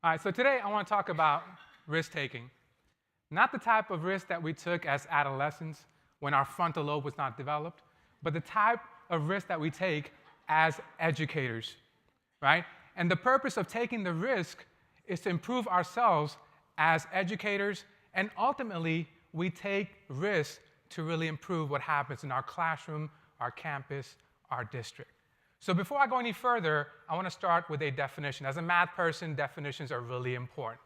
All right, so today I want to talk about risk-taking. Not the type of risk that we took as adolescents when our frontal lobe was not developed, but the type of risk that we take as educators, right? And the purpose of taking the risk is to improve ourselves as educators, and ultimately, we take risks to really improve what happens in our classroom, our campus, our district. So before I go any further, I want to start with a definition. As a math person, definitions are really important.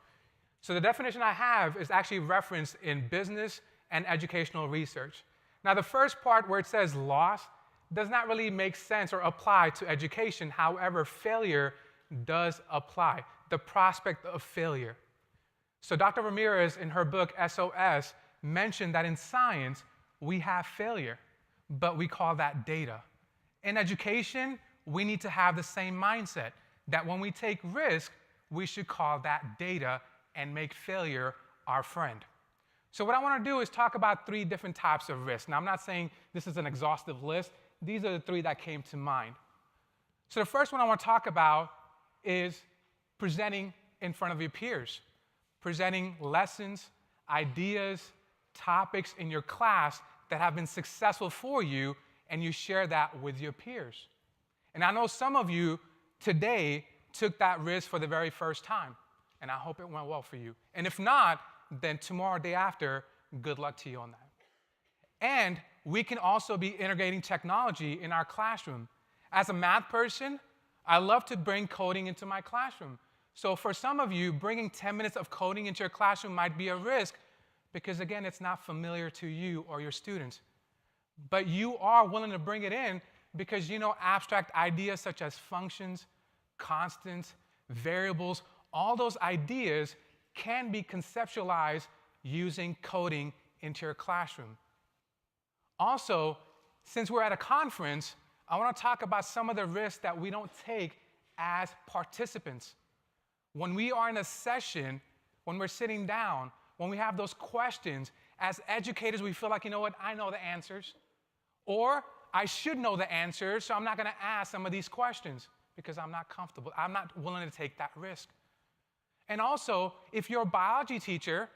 So the definition I have is actually referenced in business and educational research. Now, the first part where it says loss does not really make sense or apply to education. However, failure does apply, the prospect of failure. So Dr. Ramirez, in her book SOS, mentioned that in science, we have failure, but we call that data. In education, we need to have the same mindset, that when we take risk, we should call that data and make failure our friend. So what I want to do is talk about 3 different types of risk. Now, I'm not saying this is an exhaustive list. These are the 3 that came to mind. So the first one I want to talk about is presenting in front of your peers, presenting lessons, ideas, topics in your class that have been successful for you, and you share that with your peers. And I know some of you today took that risk for the very first time, and I hope it went well for you. And if not, then tomorrow, day after, good luck to you on that. And we can also be integrating technology in our classroom. As a math person, I love to bring coding into my classroom. So for some of you, bringing 10 minutes of coding into your classroom might be a risk because, again, it's not familiar to you or your students. But you are willing to bring it in because you know abstract ideas such as functions, constants, variables, all those ideas can be conceptualized using coding into your classroom. Also, since we're at a conference, I want to talk about some of the risks that we don't take as participants. When we are in a session, when we're sitting down, when we have those questions, as educators, we feel like, you know what, I know the answers. Or I should know the answers, so I'm not going to ask some of these questions because I'm not comfortable. I'm not willing to take that risk. And also, if you're a biology teacher,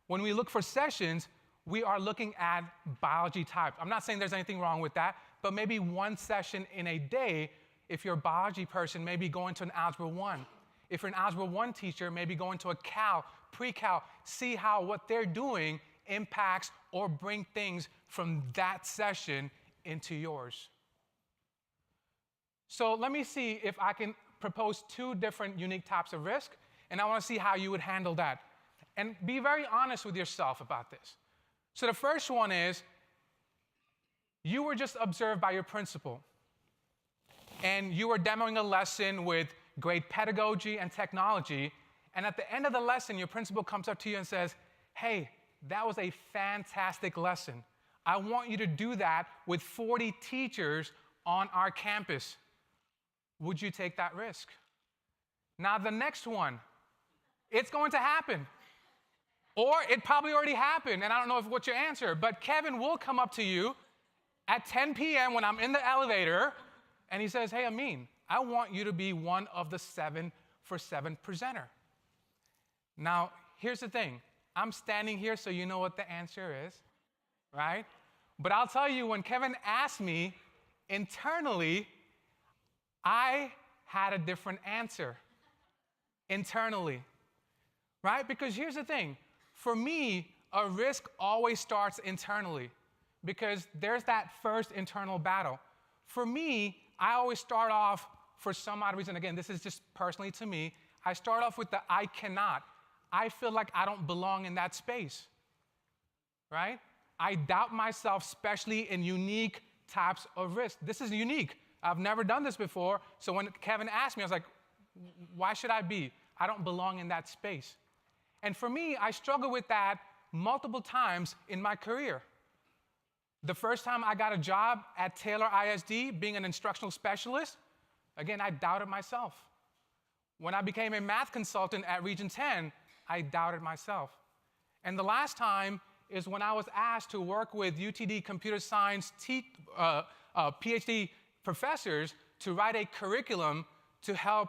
when we look for sessions, we are looking at biology types. I'm not saying there's anything wrong with that, but maybe one session in a day, if you're a biology person, maybe going to an Algebra 1. If you're an Algebra 1 teacher, maybe going to a Cal, Pre-Cal, see how what they're doing impacts or bring things from that session into yours. So let me see if I can propose 2 different unique types of risk, and I want to see how you would handle that. And be very honest with yourself about this. So the first one is, you were just observed by your principal, and you were demoing a lesson with great pedagogy and technology, and at the end of the lesson, your principal comes up to you and says, hey, that was a fantastic lesson. I want you to do that with 40 teachers on our campus. Would you take that risk? Now, the next one, it's going to happen. Or it probably already happened, and I don't know what's your answer, but Kevin will come up to you at 10 p.m. when I'm in the elevator, and he says, hey, Amin, I want you to be one of the 7 for 7 presenter. Now, here's the thing. I'm standing here so you know what the answer is, right? But I'll tell you, when Kevin asked me, internally, I had a different answer. Internally, right? Because here's the thing. For me, a risk always starts internally because there's that first internal battle. For me, I always start off, for some odd reason, again, this is just personally to me, I start off with the I cannot. I feel like I don't belong in that space, right? I doubt myself, especially in unique types of risk. This is unique. I've never done this before. So when Kevin asked me, I was like, why should I be? I don't belong in that space. And for me, I struggled with that multiple times in my career. The first time I got a job at Taylor ISD, being an instructional specialist, again, I doubted myself. When I became a math consultant at Region 10, I doubted myself. And the last time is when I was asked to work with UTD computer science PhD professors to write a curriculum to help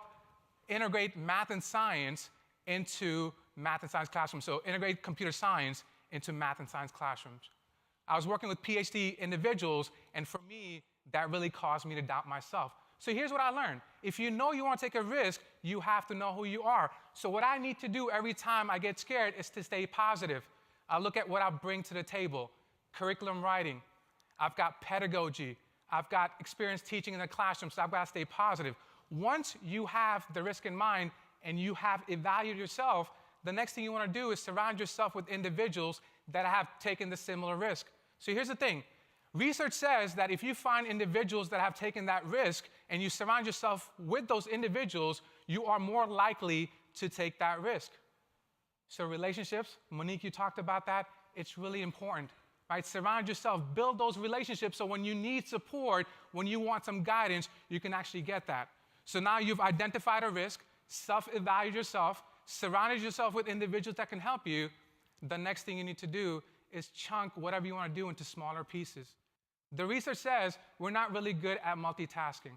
integrate math and science into math and science classrooms. So integrate computer science into math and science classrooms. I was working with PhD individuals, and for me, that really caused me to doubt myself. So here's what I learned. If you know you want to take a risk, you have to know who you are. So what I need to do every time I get scared is to stay positive. I look at what I bring to the table. Curriculum writing. I've got pedagogy. I've got experience teaching in the classroom, so I've got to stay positive. Once you have the risk in mind and you have evaluated yourself, the next thing you want to do is surround yourself with individuals that have taken the similar risk. So here's the thing. Research says that if you find individuals that have taken that risk and you surround yourself with those individuals, you are more likely to take that risk. So relationships, Monique, you talked about that. It's really important, right? Surround yourself, build those relationships so when you need support, when you want some guidance, you can actually get that. So now you've identified a risk, self-evaluated yourself, surrounded yourself with individuals that can help you. The next thing you need to do is chunk whatever you want to do into smaller pieces. The research says we're not really good at multitasking.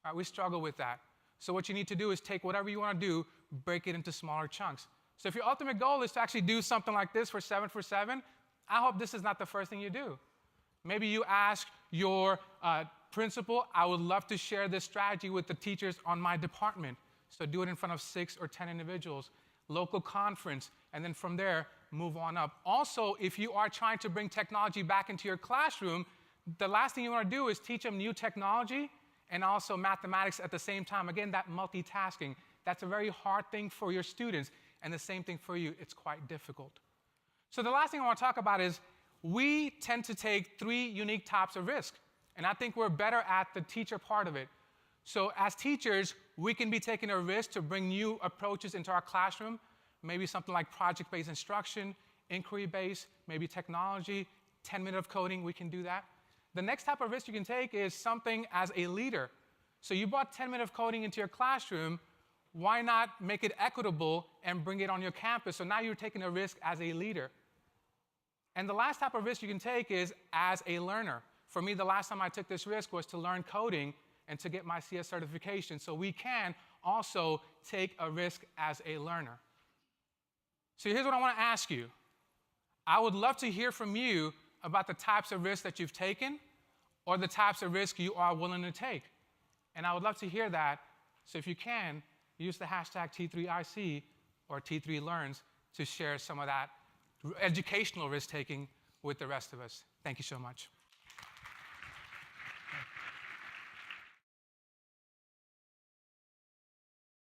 Right? We struggle with that. So what you need to do is take whatever you want to do, break it into smaller chunks. So if your ultimate goal is to actually do something like this for 7 for 7, I hope this is not the first thing you do. Maybe you ask your principal, I would love to share this strategy with the teachers on my department. So do it in front of 6 or 10 individuals. Local conference, and then from there, move on up. Also, if you are trying to bring technology back into your classroom, the last thing you want to do is teach them new technology and also mathematics at the same time. Again, that multitasking, that's a very hard thing for your students, and the same thing for you. It's quite difficult. So the last thing I want to talk about is we tend to take 3 unique types of risk, and I think we're better at the teacher part of it. So as teachers, we can be taking a risk to bring new approaches into our classroom, maybe something like project-based instruction, inquiry-based, maybe technology, 10 minutes of coding, we can do that. The next type of risk you can take is something as a leader. So you brought 10 minutes of coding into your classroom, why not make it equitable and bring it on your campus? So now you're taking a risk as a leader. And the last type of risk you can take is as a learner. For me, the last time I took this risk was to learn coding and to get my CS certification. So we can also take a risk as a learner. So here's what I want to ask you. I would love to hear from you about the types of risks that you've taken or the types of risks you are willing to take. And I would love to hear that. So if you can, use the hashtag T3IC or T3Learns to share some of that educational risk-taking with the rest of us. Thank you so much.